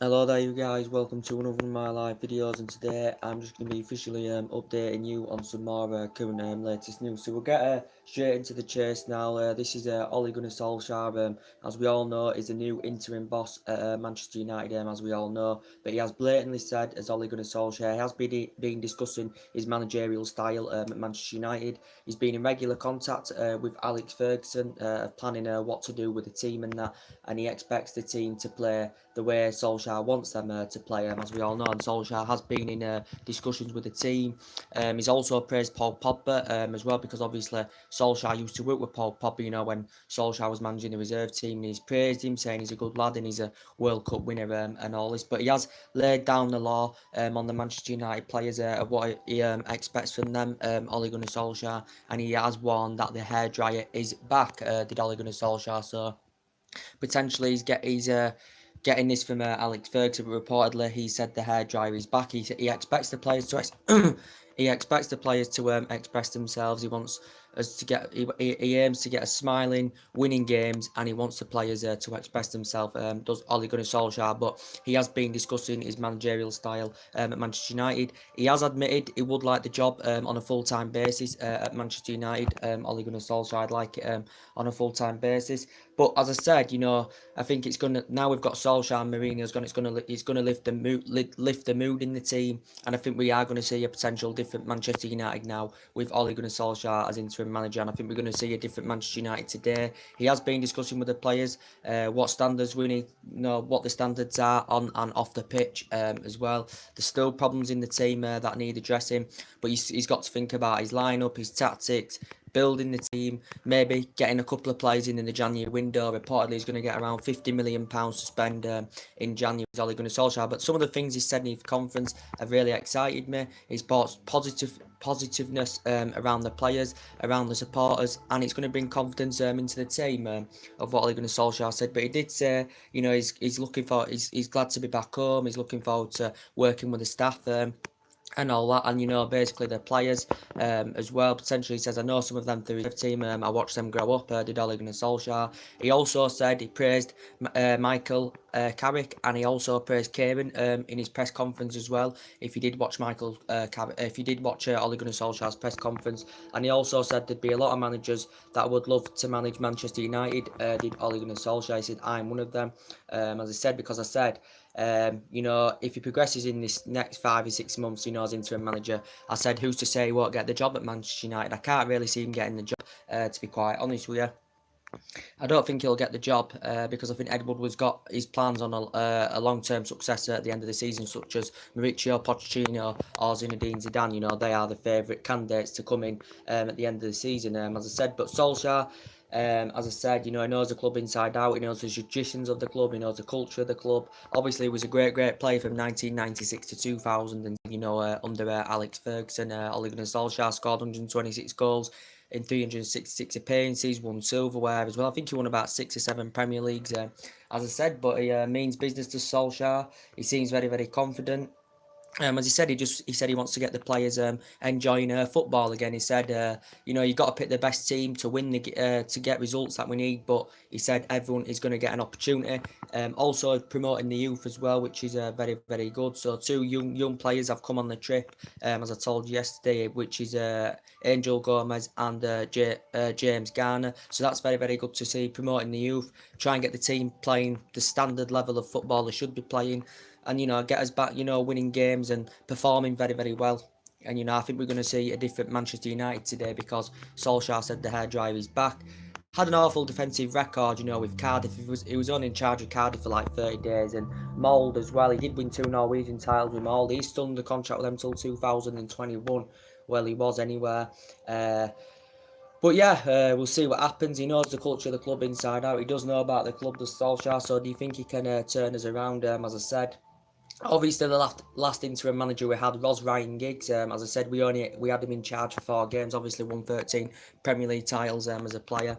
Hello there you guys, welcome to another of my live videos, and today I'm just going to be officially updating you on some more current latest news. So we'll get straight into the chase now. This is Ole Gunnar Solskjaer, as we all know, is the new interim boss at Manchester United, as we all know. But he has blatantly said, as Ole Gunnar Solskjaer, he has been discussing his managerial style at Manchester United. He's been in regular contact with Alex Ferguson, planning what to do with the team and that, and he expects the team to play the way Solskjaer wants them to play, as we all know. And Solskjaer has been in discussions with the team. He's also praised Paul Pogba as well, because obviously Solskjaer used to work with Paul Pogba, when Solskjaer was managing the reserve team. And he's praised him, saying he's a good lad and he's a World Cup winner and all this. But he has laid down the law on the Manchester United players of what he expects from them, Ole Gunnar Solskjaer. And he has warned that the hairdryer is back, did Ole Gunnar Solskjaer. So potentially he's getting this from Alex Ferguson, but reportedly he said the hairdryer is back. He expects the players to he expects the players to express themselves. He wants us to get he aims to get us smiling, winning games, and he wants the players to express themselves. Does Ole Gunnar Solskjaer, but he has been discussing his managerial style at Manchester United. He has admitted he would like the job on a full-time basis at Manchester United. Ole Gunnar Solskjaer would like it on a full-time basis. But as I said, I think it's gonna, now we've got Solskjaer and Mourinho's gone. It's gonna lift the mood in the team, and I think we are going to see a potential different Manchester United now with Ole Gunnar Solskjaer as interim manager, and I think we're going to see a different Manchester United today. He has been discussing with the players what standards we need, what the standards are on and off the pitch as well. There's still problems in the team that need addressing, but he's got to think about his lineup, his tactics, building the team, maybe getting a couple of players in the January window. Reportedly, he's going to get around £50 million to spend in January. Ole Gunnar Solskjaer. But some of the things he said in his conference have really excited me. He's brought positiveness around the players, around the supporters, and it's going to bring confidence into the team of what Ole Gunnar Solskjaer said. But he did say, he's glad to be back home. He's looking forward to working with the staff. And all that, and basically the players as well. Potentially, he says, I know some of them through his team. I watched them grow up. Did Ole Gunnar Solskjaer. He also said he praised Michael Carrick, and he also praised Kieran in his press conference as well. If you did watch if you did watch Ole Gunnar Solskjaer's press conference, and he also said there'd be a lot of managers that would love to manage Manchester United. Did Ole Gunnar Solskjaer? He said, I'm one of them. As I said, because I said, if he progresses in this next 5 or 6 months, as interim manager, I said, who's to say he won't get the job at Manchester United? I can't really see him getting the job, to be quite honest with you. I don't think he'll get the job because I think Ed Woodward's got his plans on a long-term successor at the end of the season, such as Mauricio Pochettino or Zinedine Zidane. They are the favourite candidates to come in at the end of the season, as I said. But Solskjaer, as I said, he knows the club inside out. He knows the traditions of the club. He knows the culture of the club. Obviously, he was a great player from 1996 to 2000, and under Alex Ferguson, Ole Gunnar Solskjaer scored 126 goals in 366 appearances, won silverware as well. I think he won about 6 or 7 Premier Leagues, as I said. But he means business to Solskjaer. He seems very confident. As he said, he said he wants to get the players enjoying football again. He said, you got to pick the best team to win to get results that we need. But he said everyone is going to get an opportunity. Also promoting the youth as well, which is very good. So 2 young players have come on the trip, as I told you yesterday, which is Angel Gomez and James Garner. So that's very good to see, promoting the youth, try and get the team playing the standard level of football they should be playing. And get us back, winning games and performing very well. And I think we're going to see a different Manchester United today, because Solskjaer said the hairdryer is back. Had an awful defensive record, with Cardiff. He was only in charge of Cardiff for like 30 days, and Mould as well. He did win 2 Norwegian titles with Mould. He's still under contract with them till 2021. Well, he was anywhere. But yeah, we'll see what happens. He knows the culture of the club inside out. He does know about the club, the Solskjaer. So do you think he can turn us around? As I said, Obviously, the last interim manager we had was Ryan Giggs. As I said, we had him in charge for 4 games. Obviously, won 13 Premier League titles as a player.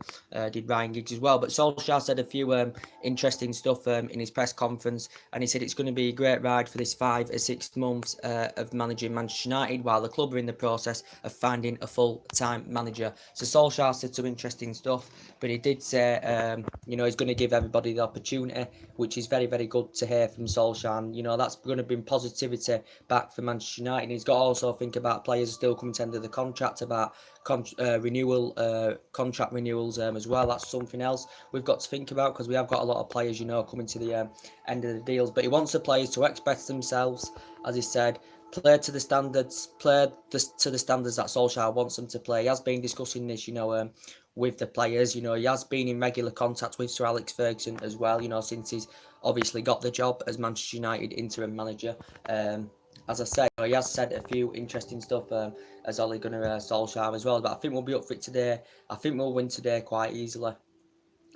Did Ryan Giggs as well. But Solskjaer said a few interesting stuff in his press conference, and he said it's going to be a great ride for this 5 or 6 months of managing Manchester United, while the club are in the process of finding a full-time manager. So Solskjaer said some interesting stuff, but he did say he's going to give everybody the opportunity, which is very, very good to hear from Solskjaer. And, that's going to bring positivity back for Manchester United. And he's got to also think about players still coming to the end of the contract, about contract renewals as well. That's something else we've got to think about, because we have got a lot of players, coming to the end of the deals. But he wants the players to express themselves, as he said, play to the standards that Solskjaer wants them to play. He has been discussing this, with the players. He has been in regular contact with Sir Alex Ferguson as well, since he's obviously got the job as Manchester United interim manager. As I said, he has said a few interesting stuff as Ole Gunnar Solskjaer as well. But I think we'll be up for it today. I think we'll win today quite easily.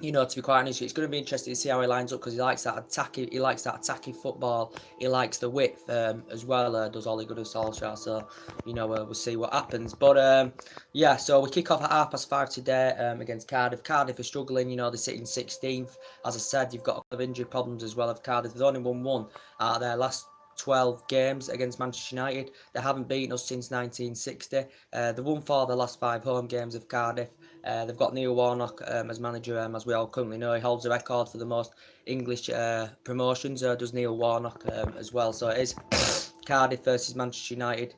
To be quite honest, it's going to be interesting to see how he lines up, because he likes that attacking football. He likes the width as well. Does Ole Gunnar Solskjaer? So we'll see what happens. But so we kick off at 5:30 today against Cardiff. Cardiff are struggling. They're sitting 16th. As I said, you've got a lot of injury problems as well. Of Cardiff, they've only won one out of their last 12 games against Manchester United. They haven't beaten us since 1960. They won 4 of the last 5 home games of Cardiff. They've got Neil Warnock as manager, as we all currently know. He holds the record for the most English promotions, does Neil Warnock as well. So it is Cardiff versus Manchester United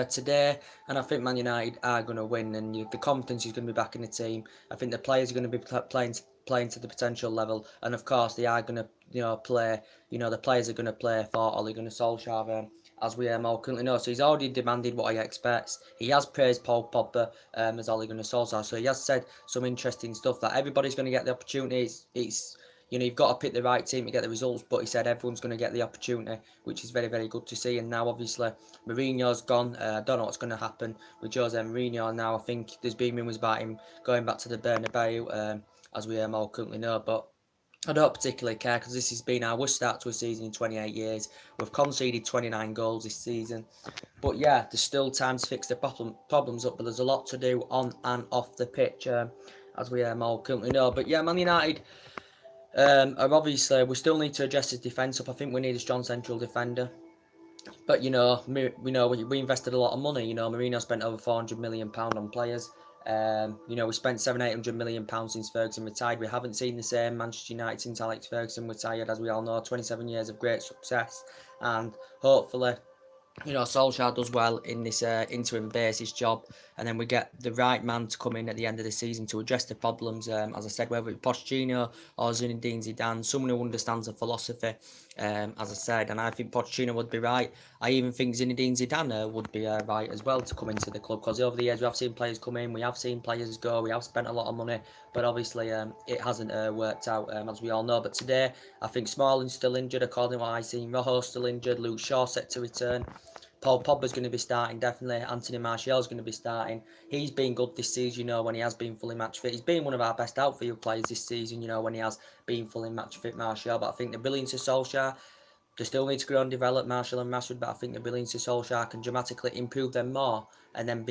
today, and I think Man United are going to win, and the confidence is going to be back in the team. I think the players are going to be playing to the potential level, and of course they are going to play. The players are going to play for Ole Gunnar Solskjaer, as we all currently know. So he's already demanded what he expects. He has praised Paul Pogba as Ole Gunnar Solskjaer. So he has said some interesting stuff that everybody's going to get the opportunity. It's you've got to pick the right team to get the results, but he said everyone's going to get the opportunity, which is very, very good to see. And now, obviously, Mourinho's gone. I don't know what's going to happen with Jose Mourinho now. I think there's been rumours about him going back to the Bernabeu, as we all currently know, but I don't particularly care, because this has been our worst start to a season in 28 years. We've conceded 29 goals this season. But yeah, there's still time to fix the problems up, but there's a lot to do on and off the pitch, as we all currently know. But yeah, Man United, obviously, we still need to adjust his defence up. I think we need a strong central defender. But we invested a lot of money. Mourinho spent over £400 million on players. We spent £700-800 million since Ferguson retired. We haven't seen the same Manchester United since Alex Ferguson retired, as we all know. 27 years of great success, and hopefully, Solskjaer does well in this interim basis job, and then we get the right man to come in at the end of the season to address the problems. As I said, whether it's Pochettino or Zinedine Zidane, someone who understands the philosophy. As I said, and I think Pochettino would be right. I even think Zinedine Zidane would be right as well to come into the club, because over the years we have seen players come in, we have seen players go, we have spent a lot of money, but obviously it hasn't worked out, as we all know. But today, I think Smalling's still injured, according to what I've seen. Rojo's still injured. Luke Shaw set to return. Paul Pogba's going to be starting, definitely. Anthony Martial's going to be starting. He's been good this season, when he has been fully match fit. He's been one of our best outfield players this season, when he has been fully match fit, Martial. But I think the brilliance of Solskjaer, they still need to grow and develop, Martial and Rashford, but I think the brilliance of Solskjaer can dramatically improve them more, and then,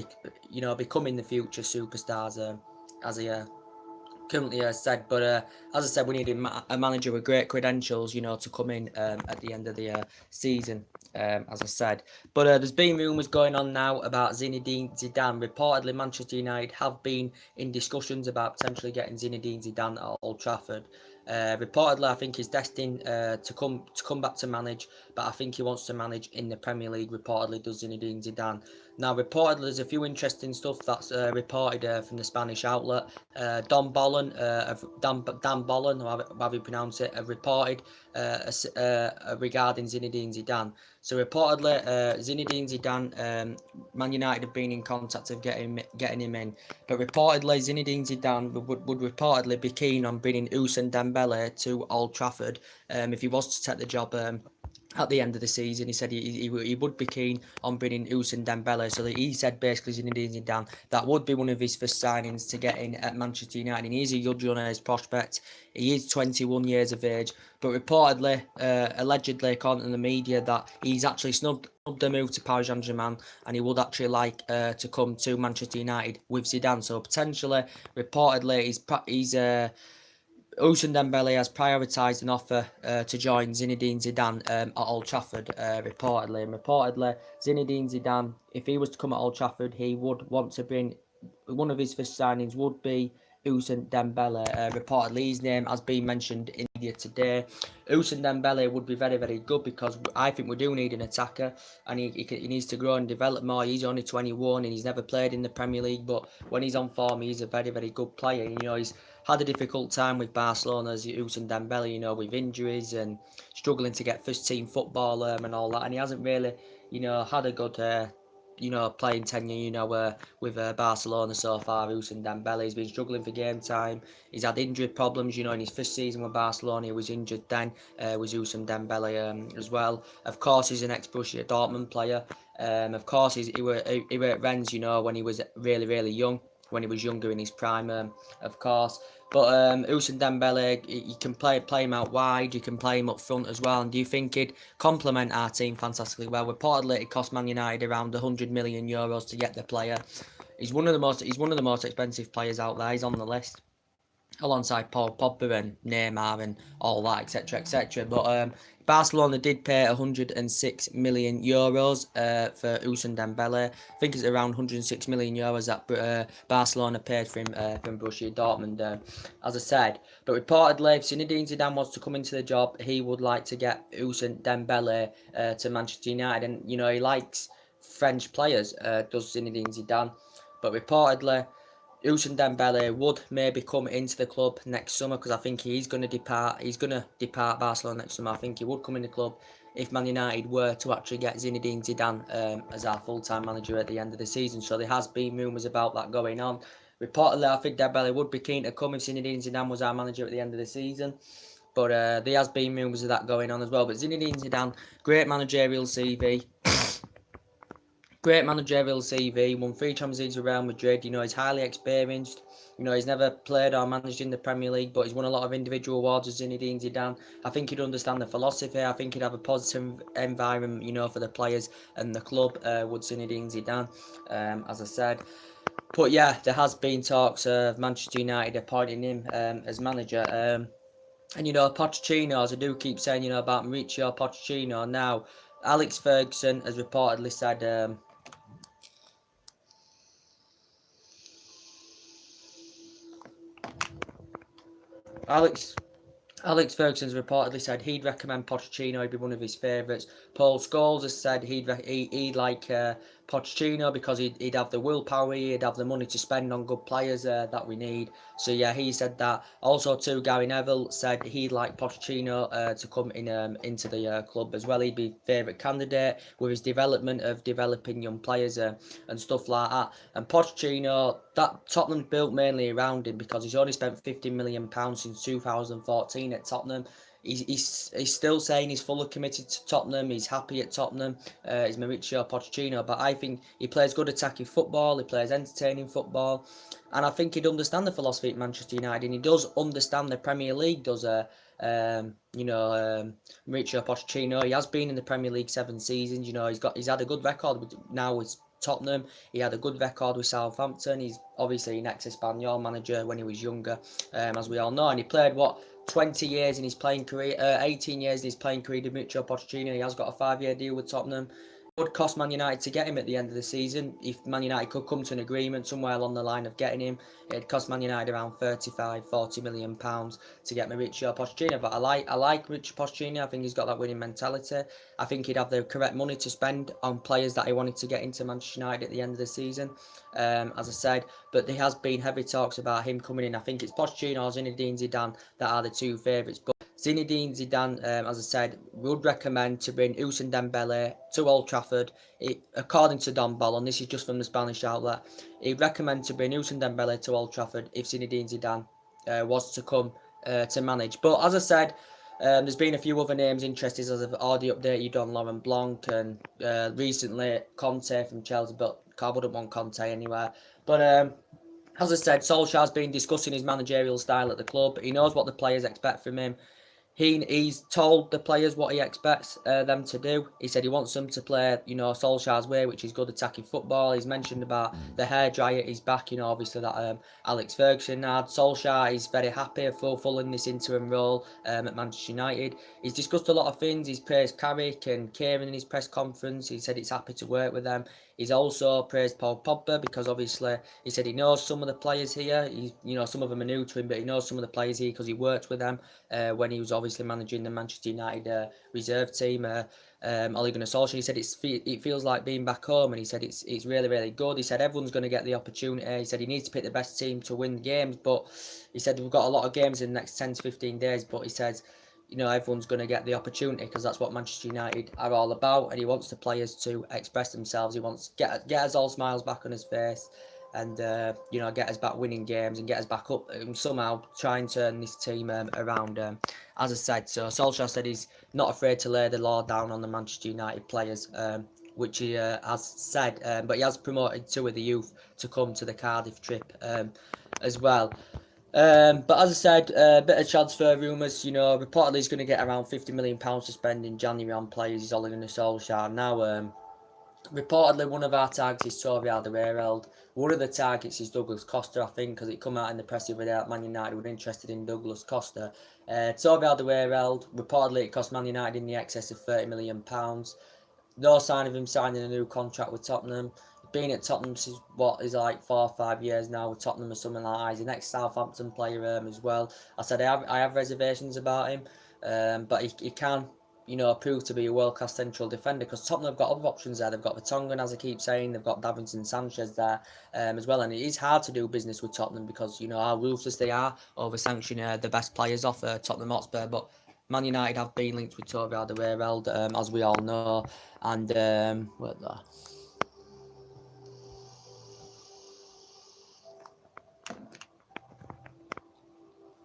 becoming the future superstars, as he currently said. But as I said, we need a manager with great credentials, to come in at the end of the season, as I said. But there's been rumours going on now about Zinedine Zidane. Reportedly, Manchester United have been in discussions about potentially getting Zinedine Zidane at Old Trafford. Reportedly, I think he's destined to come back to manage, but I think he wants to manage in the Premier League. Reportedly, does Zinedine Zidane. Now, reportedly, there's a few interesting stuff that's reported from the Spanish outlet. Dan Bollen, however you pronounce it, have reported regarding Zinedine Zidane. So reportedly, Zinedine Zidane, Man United have been in contact of getting him in, but reportedly Zinedine Zidane would reportedly be keen on bringing Ousmane Dembele to Old Trafford if he was to take the job at the end of the season. He said he would be keen on bringing Ousmane Dembele. So that he said basically Zinedine Zidane that would be one of his first signings to get in at Manchester United. And he's a young on his prospect. He is 21 years of age, but reportedly, allegedly, according to the media, that he's actually snubbed the move to Paris Saint-Germain, and he would actually like to come to Manchester United with Zidane. So potentially, reportedly, he's Ousmane Dembele has prioritised an offer to join Zinedine Zidane at Old Trafford, reportedly. And reportedly, Zinedine Zidane, if he was to come at Old Trafford, he would want to bring, one of his first signings would be Ousmane Dembele. Reportedly, his name has been mentioned in media today. Ousmane Dembele would be very, very good because I think we do need an attacker, and he needs to grow and develop more. He's only 21 and he's never played in the Premier League, but when he's on form, he's a very, very good player. You know, he's had a difficult time with Barcelona as Ousmane Dembele, you know, with injuries and struggling to get first team football and all that, and he hasn't really, you know, had a good playing tenure, with Barcelona so far. Ousmane Dembele, he's been struggling for game time. He's had injury problems, you know, in his first season with Barcelona, he was injured then, was Ousmane Dembele as well. Of course, he's an ex-Borussia Dortmund player. Of course, he were at Rennes, you know, when he was really, really young, when he was younger in his prime, of course. But Ousmane Dembele, you can play him out wide, you can play him up front as well. And do you think he'd complement our team fantastically well? Reportedly, it cost Man United around €100 million to get the player. He's one of the most expensive players out there. He's on the list, alongside Paul Pogba and Neymar and all that, etc., etc. But Barcelona did pay €106 million for Ousmane Dembele. I think it's around €106 million that Barcelona paid for him from Borussia Dortmund, as I said. But reportedly, if Zinedine Zidane wants to come into the job, he would like to get Ousmane Dembele to Manchester United. And, you know, he likes French players, does Zinedine Zidane. But reportedly, Ousmane Dembele would maybe come into the club next summer, because I think he's going to depart. He's going to depart Barcelona next summer. I think he would come in the club if Man United were to actually get Zinedine Zidane as our full-time manager at the end of the season. So there has been rumours about that going on. Reportedly, I think Dembele would be keen to come if Zinedine Zidane was our manager at the end of the season. But there has been rumours of that going on as well. But Zinedine Zidane, great managerial CV. Great managerial CV, won 3 Champions Leagues with Real Madrid. You know, he's highly experienced. You know, he's never played or managed in the Premier League, but he's won a lot of individual awards with Zinedine Zidane. I think he'd understand the philosophy. I think he'd have a positive environment, you know, for the players and the club, would Zinedine Zidane, as I said. But yeah, there has been talks of Manchester United appointing him as manager. And, you know, Pochettino, as I do keep saying, you know, about Mauricio Pochettino. Now, Alex Ferguson has reportedly said... Alex Ferguson's reportedly said he'd recommend Pochettino. He'd be one of his favourites. Paul Scholes has said he'd like Pochettino because he'd have the willpower, he'd have the money to spend on good players that we need. So yeah, he said that. Also too, Gary Neville said he'd like Pochettino to come in into the club as well. He'd be favourite candidate with his development of developing young players and stuff like that. And Pochettino, that Tottenham built mainly around him because he's only spent £50 million since 2014 at Tottenham. He's still saying he's fully committed to Tottenham. He's happy at Tottenham. He's Mauricio Pochettino, but I think he plays good attacking football. He plays entertaining football, and I think he'd understand the philosophy at Manchester United. And he does understand the Premier League. Mauricio Pochettino. He has been in the Premier League 7 seasons. You know, he's had a good record now with Tottenham. He had a good record with Southampton. He's obviously an ex-Espanyol manager when he was younger, as we all know, and he played 20 years in his playing career, 18 years in his playing career. Dimitro Pochettino, he has got a 5-year deal with Tottenham. It would cost Man United to get him at the end of the season. If Man United could come to an agreement somewhere along the line of getting him, it'd cost Man United around £35-40 million to get Mauricio Pochettino. But I like Mauricio Pochettino. I think he's got that winning mentality. I think he'd have the correct money to spend on players that he wanted to get into Manchester United at the end of the season, as I said. But there has been heavy talks about him coming in. I think it's Pochettino or Zinedine Zidane that are the 2 favourites. But Zinedine Zidane, as I said, would recommend to bring Ousmane Dembele to Old Trafford. According to Don Ballon, this is just from the Spanish outlet, he'd recommend to bring Ousmane Dembele to Old Trafford if Zinedine Zidane was to come to manage. But as I said, There's been a few other names interested, as I've already updated you on Laurent Blanc, and recently Conte from Chelsea, but I wouldn't want Conte anywhere. But as I said, Solskjaer's been discussing his managerial style at the club. He knows what the players expect from him. He's told the players what he expects them to do. He said he wants them to play, Solskjaer's way, which is good attacking football. He's mentioned about the hairdryer. He's back, obviously that Alex Ferguson had. Solskjaer is very happy fulfilling this interim role at Manchester United. He's discussed a lot of things. He's praised Carrick and Kieran in his press conference. He said he's happy to work with them. He's also praised Paul Pogba because obviously he said he knows some of the players here. Some of them are new to him, but he knows some of the players here because he worked with them when he was obviously managing the Manchester United reserve team. Ole Gunnar Solskjaer. He said it feels like being back home, and he said it's really, really good. He said everyone's going to get the opportunity. He said he needs to pick the best team to win games, but he said we've got a lot of games in the next 10 to 15 days, but he says everyone's going to get the opportunity because that's what Manchester United are all about, and he wants the players to express themselves. He wants to get us all smiles back on his face, and get us back winning games and get us back up and somehow try and turn this team around. As I said, so Solskjaer said he's not afraid to lay the law down on the Manchester United players, which he has said, but he has promoted two of the youth to come to the Cardiff trip as well. But as I said, a bit of transfer rumours. Reportedly he's going to get around £50 million to spend in January on players. He's Ole Gunnar Solskjaer. Now, reportedly one of our targets is Toby Alderweireld. One of the targets is Douglas Costa, I think, because it come out in the press the other day that Man United were interested in Douglas Costa. Toby Alderweireld, reportedly it cost Man United in the excess of £30 million. No sign of him signing a new contract with Tottenham. Been at Tottenham since what is like 4 or 5 years now with Tottenham or something like that. He's an ex-Southampton player as well. I said I have reservations about him, but he can prove to be a world-class central defender because Tottenham have got other options there. They've got Vertonghen, as I keep saying. They've got Davinson Sanchez there as well, and it is hard to do business with Tottenham because how ruthless they are over sanctioning the best players off Tottenham Hotspur. But Man United have been linked with Toby Alderweireld, as we all know, and what the.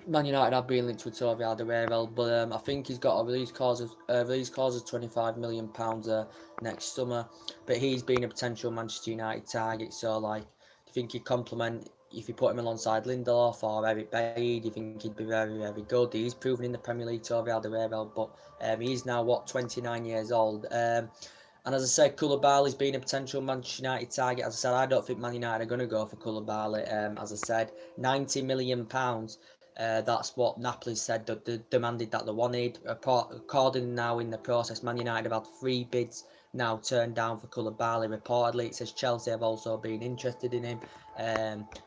Man United have been linked with Toby Alderweireld, but I think he's got a release clause of £25 million next summer. But he's been a potential Manchester United target. So, do you think he'd complement if you put him alongside Lindelof or Eric Bailly? Do you think he'd be very, very good? He's proven in the Premier League, Toby Alderweireld, but he's now 29 years old. And as I said, Koulibaly's been a potential Manchester United target. As I said, I don't think Man United are going to go for Koulibaly. As I said, £90 million. That's what Napoli said that they demanded that they wanted. According now in the process, Man United have had 3 bids now turned down for Koulibaly. Reportedly, it says Chelsea have also been interested in him.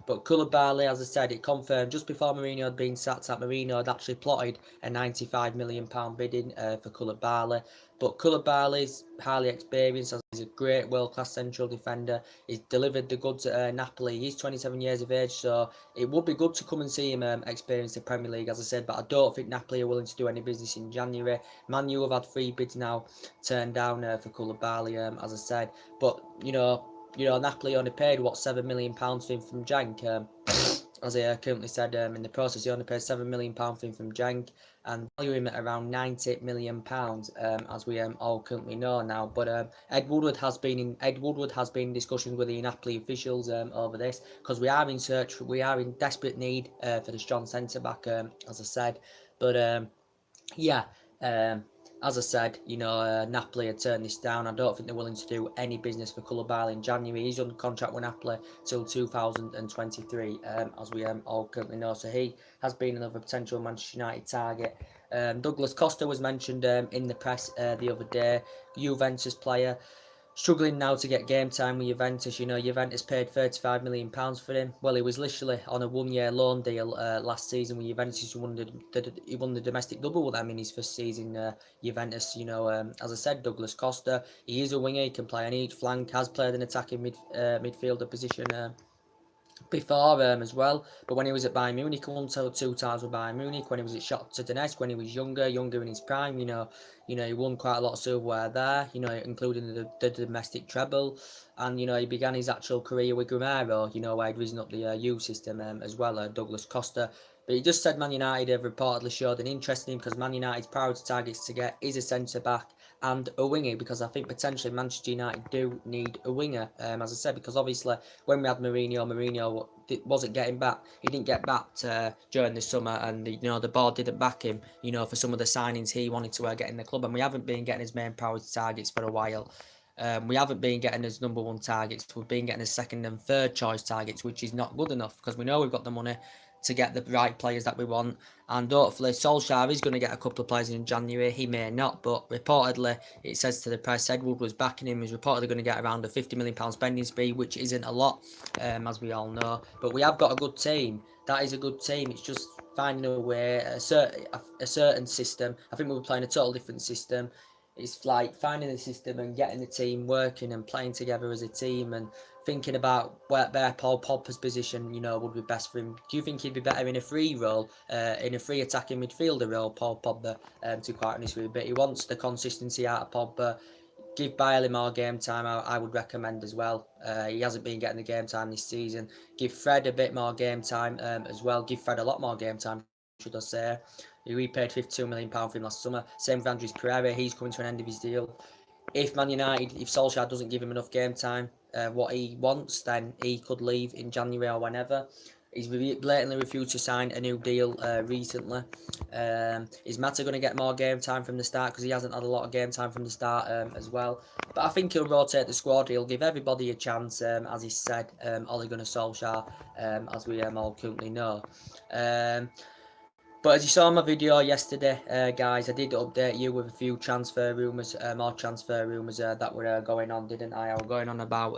But Koulibaly, as I said, it confirmed just before Mourinho had been sacked that Mourinho had actually plotted a £95 million bidding for Koulibaly. But Koulibaly's highly experienced, he's a great world-class central defender. He's delivered the goods at Napoli. He's 27 years of age, so it would be good to come and see him experience the Premier League, as I said. But I don't think Napoli are willing to do any business in January. Man U have had 3 bids now turned down for Koulibaly, as I said. But Napoli only paid £7 million for him from Genk. As I currently said in the process, he only paid £7 million for him from Genk and value him at around £90 million, as we all currently know now. But Ed Woodward has been in discussions with the Napoli officials over this because we are in desperate need for the strong centre back, as I said. But yeah. As I said, Napoli had turned this down. I don't think they're willing to do any business for Koulibaly in January. He's under contract with Napoli till 2023, as we all currently know. So he has been another potential Manchester United target. Douglas Costa was mentioned in the press the other day. Juventus player. Struggling now to get game time with Juventus. Juventus paid £35 million for him. Well, he was literally on a 1-year loan deal last season with Juventus. He won the domestic double with them in his first season. Juventus, as I said, Douglas Costa. He is a winger. He can play on each flank. Has played an attacking midfielder position before as well. But when he was at Bayern Munich, he won 2 times with Bayern Munich. When he was at Shakhtar Donetsk, when he was younger in his prime, he won quite a lot of silverware there, including the domestic treble. And, he began his actual career with Grimero, where he'd risen up the youth system as well, Douglas Costa. But he just said Man United have reportedly showed an interest in him because Man United's priority targets to get is a centre-back and a winger, because I think potentially Manchester United do need a winger, as I said, because obviously when we had Mourinho wasn't getting back. He didn't get backed during the summer, and the board didn't back him, for some of the signings he wanted to get in the club, and we haven't been getting his main priority targets for a while. We haven't been getting his number one targets. We've been getting his second and third choice targets, which is not good enough because we know we've got the money to get the right players that we want. And hopefully Solskjaer is going to get a couple of players in January. He may not, but reportedly it says to the press Edward was backing him. He's reportedly going to get around a £50 million spending spree, which isn't a lot, as we all know. But we have got a good team. That is a good team. It's just finding a way, a certain system. I think we were playing a total different system. It's like finding the system and getting the team working and playing together as a team and thinking about where Paul Pogba's position, would be best for him. Do you think he'd be better in a free role, in a free attacking midfielder role, Paul Pogba, to be quite honest with you? But he wants the consistency out of Pogba. Give Bailey more game time, I would recommend as well. He hasn't been getting the game time this season. Give Fred a bit more game time as well. Give Fred a lot more game time, should I say. We paid £52 million for him last summer. Same with Andres Pereira. He's coming to an end of his deal. If Man United, if Solskjaer doesn't give him enough game time, what he wants, then he could leave in January or whenever. He's blatantly refused to sign a new deal recently. Is Mata going to get more game time from the start, because he hasn't had a lot of game time from the start as well? But I think he'll rotate the squad. He'll give everybody a chance, as he said, Ole Gunnar Solskjaer, as we all currently know. But as you saw in my video yesterday, guys, I did update you with a few transfer rumours, more transfer rumours that were going on, didn't I? I was going on about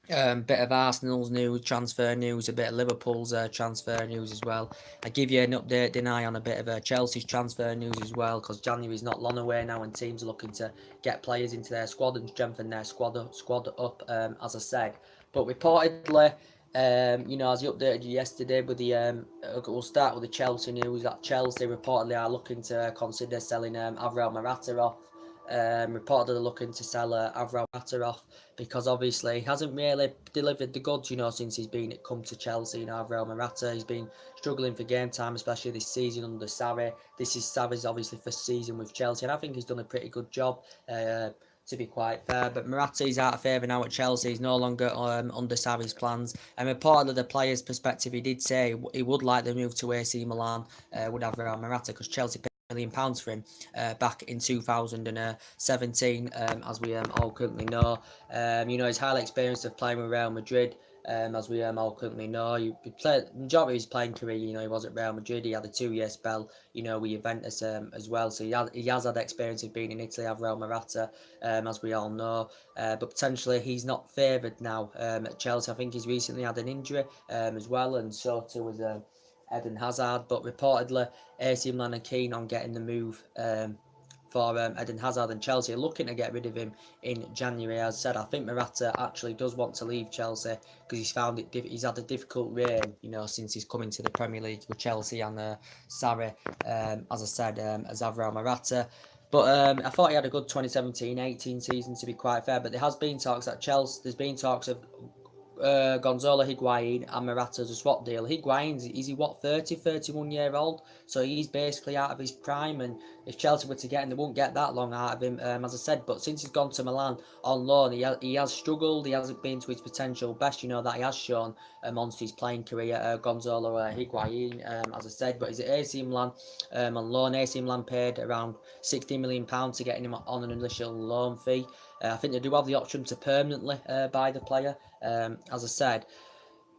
bit of Arsenal's news, transfer news, a bit of Liverpool's transfer news as well. I give you an update, didn't I, on a bit of Chelsea's transfer news as well, because January's not long away now and teams are looking to get players into their squad and strengthen their squad up, as I said. But reportedly, as you updated you yesterday with the, we'll start with the Chelsea news, that Chelsea reportedly are looking to consider selling Avril Morata off. Reportedly looking to sell Avril Morata off, because obviously he hasn't really delivered the goods, since he's come to Chelsea. Avril Morata, he's been struggling for game time, especially this season under Sarri. This is Sarri's obviously first season with Chelsea, and I think he's done a pretty good job, to be quite fair. But Morata's out of favour now at Chelsea. He's no longer under Sarri's plans. And reportedly, the player's perspective, he did say he would like the move to AC Milan, would have Morata, because Chelsea paid £1 million for him back in 2017, as we all currently know. He's highly experienced of playing with Real Madrid. As we all currently know, he played majority of his playing career. He was at Real Madrid. He had a 2-year spell, with Juventus as well. So he has had experience of being in Italy. Avril Morata, as we all know. But potentially he's not favoured now at Chelsea. I think he's recently had an injury as well, and so too was Eden Hazard. But reportedly, AC Milan are keen on getting the move for Eden Hazard, and Chelsea are looking to get rid of him in January. As I said, I think Morata actually does want to leave Chelsea because he's had a difficult reign, since he's come into the Premier League with Chelsea and Sarri, as I said, as Avril Morata. But I thought he had a good 2017-18 season, to be quite fair. But there has been talks at Chelsea. There's been talks of Gonzalo Higuain and Morata's a swap deal. Higuain's, is he 30, 31 year old? So he's basically out of his prime, and if Chelsea were to get him, they won't get that long out of him, as I said. But since he's gone to Milan on loan, he has struggled. He hasn't been to his potential best, that he has shown amongst his playing career, Gonzalo Higuain, as I said. But he's at AC Milan on loan. AC Milan paid around £16 million to get him on an initial loan fee. I think they do have the option to permanently buy the player, as I said.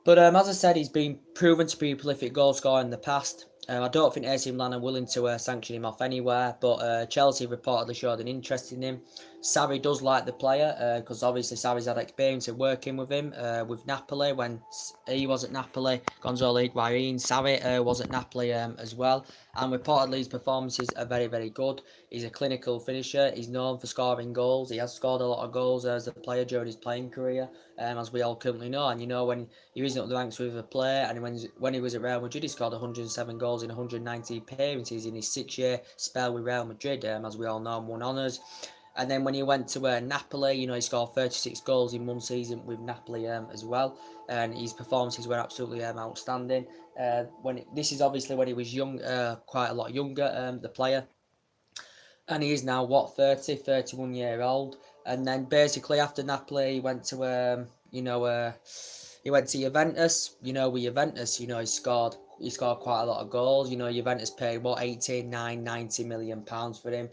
But as I said, he's been proven to be a prolific goal scorer in the past. I don't think AC Milan are willing to sanction him off anywhere, but Chelsea reportedly showed an interest in him. Sarri does like the player, because obviously Sarri's had experience of working with him with Napoli when he was at Napoli. Gonzalo Higuain, Sarri was at Napoli as well. And reportedly his performances are very, very good. He's a clinical finisher. He's known for scoring goals. He has scored a lot of goals as a player during his playing career, as we all currently know. And when he was up the ranks with a player, and when he was at Real Madrid, he scored 107 goals in 190 appearances in his 6-year spell with Real Madrid, as we all know, and won honours. And then when he went to Napoli, he scored 36 goals in one season with Napoli as well, and his performances were absolutely outstanding. This is obviously when he was young, quite a lot younger, the player, and he is now what 30, 31 year old. And then basically after Napoli, he went to he went to Juventus. With Juventus, he scored quite a lot of goals. Juventus paid what 89, 90 million pounds for him,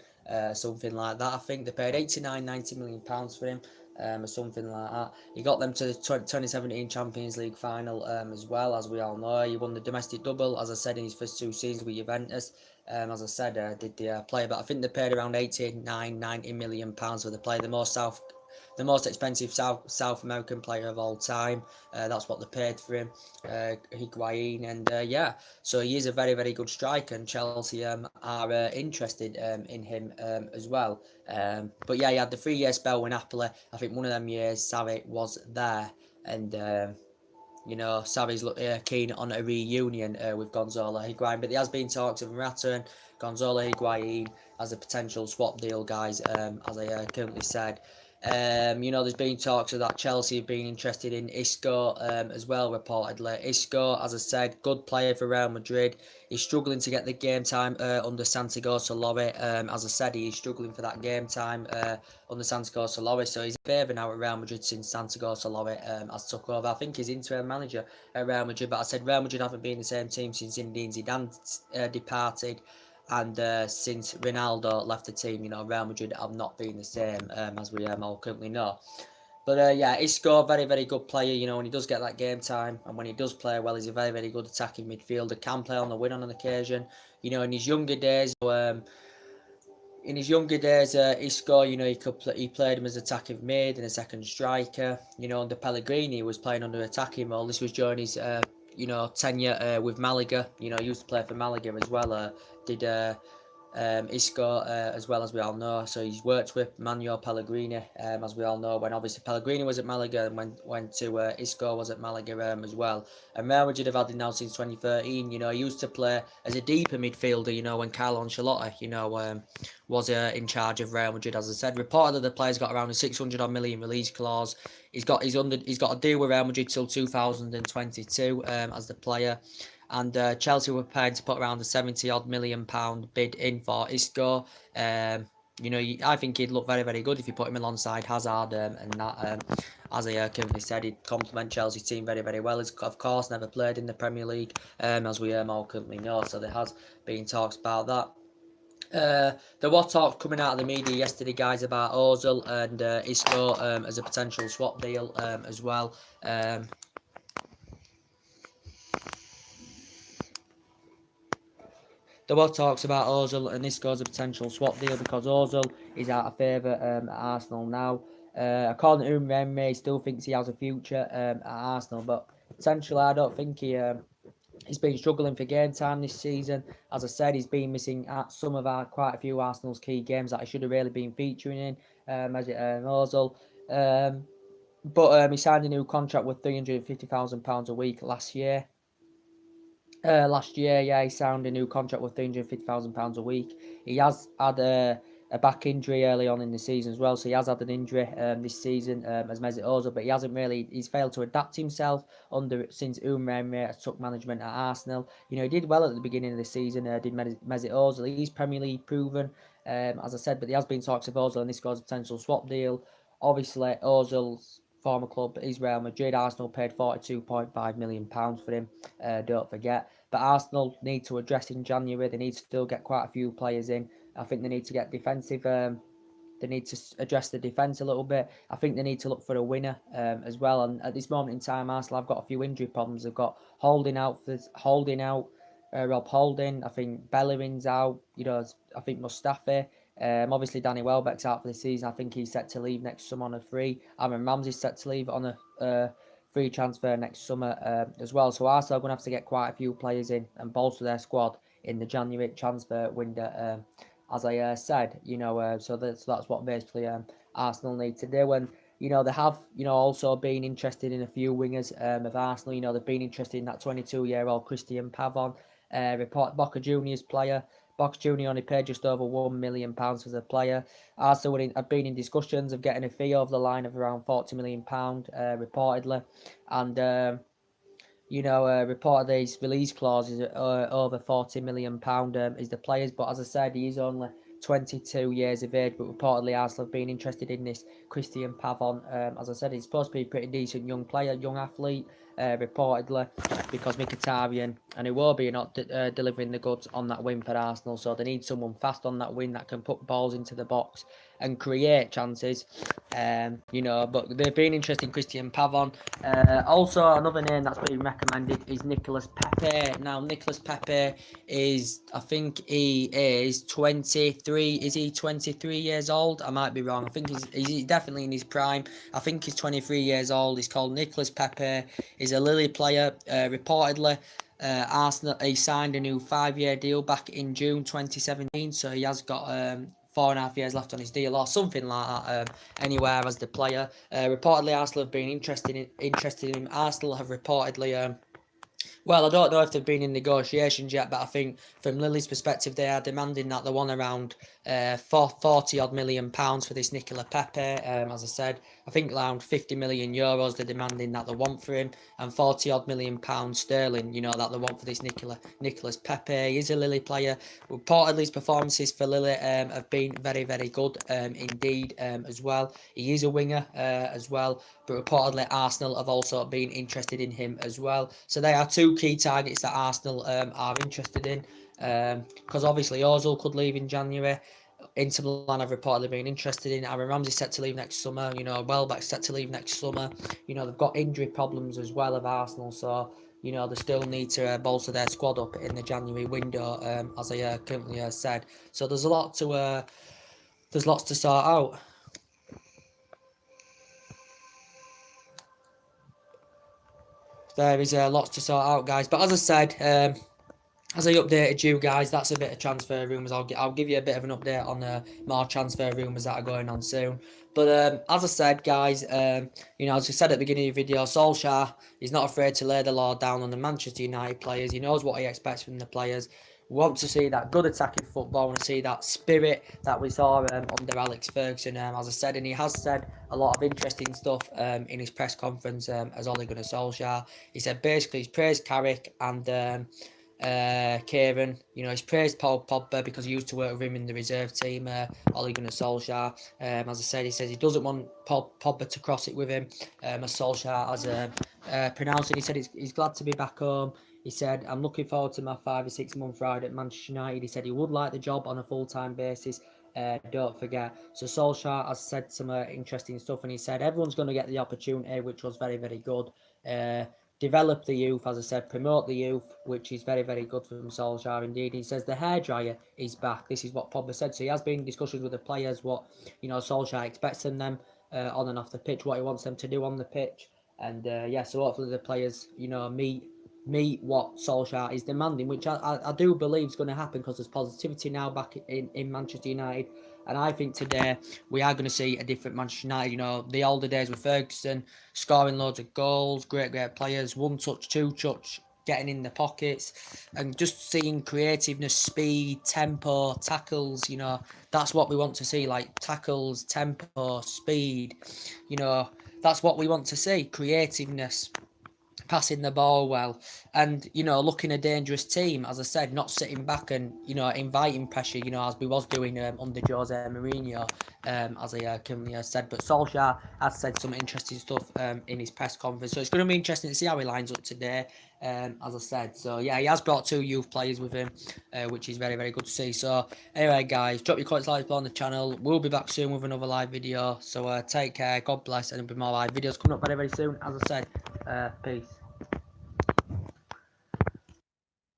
something like that. I think they paid 89, 90 million pounds for him. Or something like that. He got them to the 2017 Champions League final as well, as we all know. He won the domestic double, as I said, in his first two seasons with Juventus. As I said, did the player, but I think they paid around 89, 90 million pounds for the player, the most expensive South American player of all time. That's what they paid for him, Higuain, and yeah, so he is a very, very good striker, and Chelsea are interested in him as well. But yeah, he had the 3 year spell with Napoli. I think one of them years Sarri was there, and Sarri's keen on a reunion with Gonzalo Higuain, but there has been talks of Morata and Gonzalo Higuain as a potential swap deal, guys, as I currently said. There's been talks of that Chelsea have been interested in Isco as well, reportedly. Isco, as I said, good player for Real Madrid. He's struggling to get the game time under Santiago Solari. As I said, he's struggling for that game time under Santiago Solari, so he's a favour now at Real Madrid since Santiago Solari has took over. I think he's interim manager at Real Madrid, but I said Real Madrid haven't been the same team since Zinedine Zidane departed. And since Ronaldo left the team, Real Madrid have not been the same, as we all currently know. But yeah, Isco, very, very good player, when he does get that game time, and when he does play well, he's a very, very good attacking midfielder, can play on the wing on an occasion. In his younger days, Isco, he played him as attacking mid and a second striker. Under Pellegrini, he was playing under attacking role. This was during his, tenure with Malaga. He used to play for Malaga as well. Did Isco, as well, as we all know. So he's worked with Manuel Pellegrini, as we all know, when obviously Pellegrini was at Malaga, and went to Isco was at Malaga as well. And Real Madrid have had him now since 2013. He used to play as a deeper midfielder, when Carlo Ancelotti, was in charge of Real Madrid, as I said. Reportedly, the player's got around a 600 million release clause. He's got a deal with Real Madrid till 2022 as the player. And Chelsea were prepared to put around a 70-odd million-pound bid in for Isco. I think he'd look very, very good if you put him alongside Hazard and that. As I currently said, he'd complement Chelsea's team very, very well. He's, of course, never played in the Premier League, as we all currently know. So there has been talks about that. There were talks coming out of the media yesterday, guys, about Ozil and Isco as a potential swap deal as well. There were talks about Ozil and Isco as a potential swap deal because Ozil is out of favour at Arsenal now. According to Umremme, he still thinks he has a future at Arsenal, but potentially I don't think he's been struggling for game time this season. As I said, he's been missing quite a few Arsenal's key games that he should have really been featuring in, as Ozil. But he signed a new contract with £350,000 a week last year. Last year, yeah, he signed a new contract with £350,000 a week. He has had a back injury early on in the season as well, so he has had an injury this season as Mesut Ozil, but he's failed to adapt himself since Umremme took management at Arsenal. He did well at the beginning of the season, did Mesut Ozil. He's Premier League proven, as I said, but there has been talks of Ozil and this goes a potential swap deal. Obviously, Ozil's former club is Real Madrid. Arsenal paid £42.5 million for him, don't forget. But Arsenal need to address in January. They need to still get quite a few players in. I think they need to get defensive. They need to address the defence a little bit. I think they need to look for a winner as well. And at this moment in time, Arsenal have got a few injury problems. They've got Rob Holding. I think Bellerin's out. I think Mustafi. Obviously, Danny Welbeck's out for the season. I think he's set to leave next summer on a free. Aaron Ramsey's set to leave on a free transfer next summer as well. So Arsenal are going to have to get quite a few players in and bolster their squad in the January transfer window. As I said, so that's what basically Arsenal need to do. And they have also been interested in a few wingers of Arsenal. They've been interested in that 22-year-old Christian Pavon, report Boca Juniors player. Box Junior only paid just over £1 million for the player. Arsenal have been in discussions of getting a fee over the line of around £40 million, reportedly. And reportedly his release clause is over £40 million is the players. But as I said, he is only 22 years of age. But reportedly Arsenal have been interested in this Christian Pavon. As I said, he's supposed to be a pretty decent young player, young athlete. Reportedly, because Mkhitaryan and Iwobi are not delivering the goods on that win for Arsenal, so they need someone fast on that win that can put balls into the box and create chances. But they've been interested in Christian Pavon. Also, another name that's been recommended is Nicolas Pepe. Now, Nicolas Pepe is, I think he is 23. Is he 23 years old? I might be wrong. I think he's definitely in his prime. I think he's 23 years old. He's called Nicolas Pepe. He's a Lille player. Reportedly, Arsenal, he signed a new 5-year deal back in June 2017. So he has got 4.5 years left on his deal or something like that. Anywhere as the player. Reportedly, Arsenal have been interested in him. Arsenal have reportedly. Well, I don't know if they've been in negotiations yet, but I think from Lille's perspective, they are demanding that they want around 40-odd million pounds for this Nicola Pepe. As I said, I think around 50 million euros they're demanding that they want for him, and 40-odd million pounds sterling, that they want for this Nicolas Pepe. He's a Lille player. Reportedly, his performances for Lille have been very, very good indeed as well. He is a winger as well, but reportedly Arsenal have also been interested in him as well. So they are two key targets that Arsenal are interested in, because obviously Ozil could leave in January. Inter Milan have reportedly been interested in. Aaron Ramsey set to leave next summer. Welbeck's set to leave next summer. They've got injury problems as well of Arsenal, so they still need to bolster their squad up in the January window, as I currently said. So there's lots to sort out. There is lots to sort out, guys. But as I said, as I updated you guys, that's a bit of transfer rumours. I'll give you a bit of an update on more transfer rumours that are going on soon. But as I said, guys, as I said at the beginning of the video, Solskjaer is not afraid to lay the law down on the Manchester United players. He knows what he expects from the players. We want to see that good attacking football. We want to see that spirit that we saw under Alex Ferguson, as I said. And he has said a lot of interesting stuff in his press conference as Ole Gunnar Solskjaer. He said basically he's praised Carrick and Kieran, he's praised Paul Pogba because he used to work with him in the reserve team, Ole Gunnar Solskjaer. As I said, he says he doesn't want Paul Pogba to cross it with him, as Solskjaer has pronounced it. He said he's glad to be back home. He said, I'm looking forward to my 5 or 6 month ride at Manchester United. He said he would like the job on a full-time basis. Don't forget. So Solskjaer has said some interesting stuff, and he said everyone's going to get the opportunity, which was very, very good. Develop the youth, as I said, promote the youth, which is very, very good from Solskjaer indeed. He says the hairdryer is back. This is what Pogba said. So he has been in discussions with the players, what Solskjaer expects from them on and off the pitch, what he wants them to do on the pitch. And so hopefully the players, meet what Solskjaer is demanding, which I do believe is going to happen because there's positivity now back in Manchester United. And I think today we are going to see a different Manchester United. The older days with Ferguson, scoring loads of goals, great players, one touch, two touch, getting in the pockets, and just seeing creativeness, speed, tempo, tackles. That's what we want to see, like tackles, tempo, speed. That's what we want to see, creativeness, passing the ball well, and looking a dangerous team, as I said, not sitting back and inviting pressure, as we was doing under Jose Mourinho, as I currently said. But Solskjaer has said some interesting stuff in his press conference, so it's going to be interesting to see how he lines up today, as I said. So yeah, he has brought 2 youth players with him, which is very, very good to see. So anyway, guys, drop your comments, likes below on the channel. We'll be back soon with another live video, so take care, God bless, and there'll be more live videos coming up very, very soon, as I said. Peace.